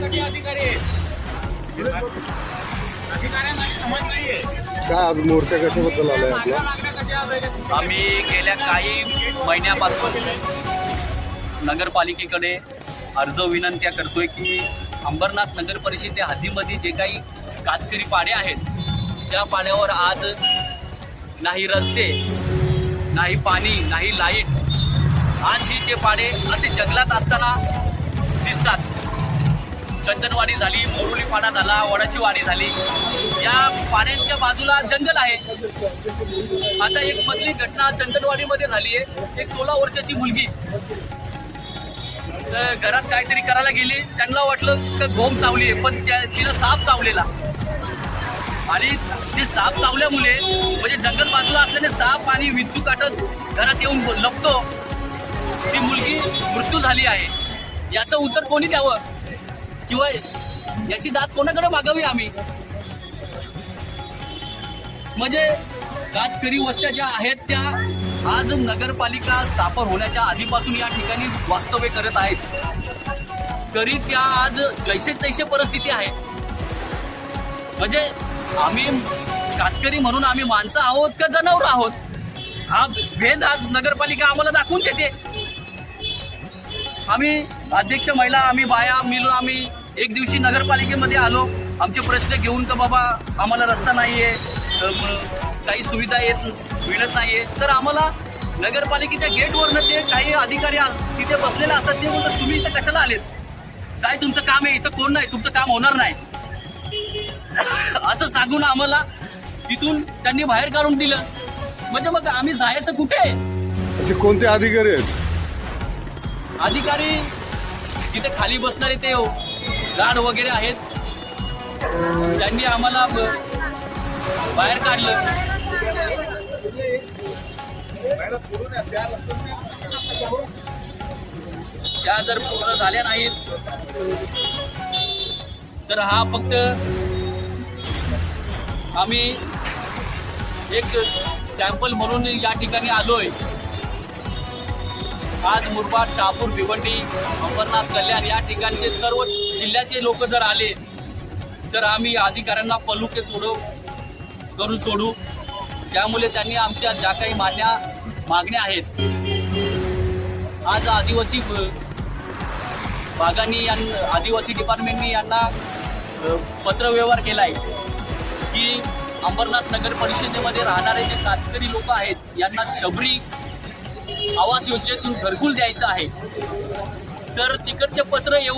करण्यासाठी अधिकारी आहेत. अधिकाऱ्यांसाठी समज नाहीये. काय आज मोर्चा कशाबद्दल आलाय आपला? मागण्या कशा आहेत? आम्ही गेल्या काही महिन्यापासून नगरपालिकेकडे अर्ज विनंत्या करतोय की अंबरनाथ नगर परिषदे हद्दीमध्ये जे काही कातकरी पाडे आहेत त्या पाड्यावर आज नाही रस्ते, नाही पाणी, नाही लाईट. आजही ते पाडे असे जंगलात असताना दिसतात. चंदनवाडी झाली, मोरुली पाडा झाला, वडाची वाडी झाली, या पाड्यांच्या बाजूला जंगल आहे. आता एक मधली घटना चंदनवाडीमध्ये झाली आहे. एक 16 वर्षाची मुलगी घरात काहीतरी करायला गेली. त्यांना वाटलं का घोम चावली आहे, पण तिला साप चावलेला. आणि ते साप चावल्यामुळे म्हणजे जंगल बाजूला असल्याने साप आणि विंचू काटत घरात येऊन लपतो. ती मुलगी मृत्यू झाली आहे. याचं उत्तर कोणी द्यावं किंवा याची दाद कोणाकडे मागावी आम्ही? म्हणजे कातकरी वस्त्या ज्या आहेत त्या आज नगरपालिका स्थापन होण्याच्या आधीपासून या ठिकाणी वास्तव्य करत आहेत, तरी त्या आज जैसे तैसे परिस्थिती आहे. म्हणजे आम्ही कातकरी म्हणून आम्ही माणसं आहोत का जनावर आहोत, हा भेद आज नगरपालिका आम्हाला दाखवून देते. आम्ही अध्यक्ष महिला, आम्ही बाया मिळून आम्ही एक दिवशी नगरपालिकेमध्ये आलो. आमचे प्रश्न घेऊन का बाबा आम्हाला रस्ता नाहीये, काही सुविधा मिळत नाहीये. तर आम्हाला नगरपालिकेच्या गेटवरनं ते काही अधिकारी तिथे बसलेले असतात. ते बोलतात तुम्ही इथं कशाला आलेत, काय तुमचं काम आहे, इथं कोण नाही, तुमचं काम होणार नाही असं सांगून आम्हाला तिथून त्यांनी बाहेर काढून दिलं. म्हणजे मग आम्ही जायचं कुठे? असे कोणते अधिकारी आहेत? अधिकारी तिथे खाली बसणारे ते गार्ड वगैरे आहेत, त्यांनी आम्हाला बाहेर काढलं. त्या जर पूर्ण झाल्या नाहीत तर हा फक्त आम्ही एक सॅम्पल म्हणून या ठिकाणी आलोय. आज मुरबाड, शहापूर, भिवंडी, अंबरनाथ, कल्याण या ठिकाणचे सर्व जिल्ह्याचे लोक जर आले तर आम्ही अधिकाऱ्यांना पलुके करून सोडू. त्यामुळे त्यांनी आमच्या ज्या काही मागण्या आहेत, आज आदिवासी भागांनी आदिवासी डिपार्टमेंटनी यांना पत्रव्यवहार केला आहे की अंबरनाथ नगर परिषदेमध्ये राहणारे जे कातकरी लोक आहेत यांना शबरी आवास योजनेतून घरकुल द्यायचं आहे. तर तिकडचे पत्र येऊन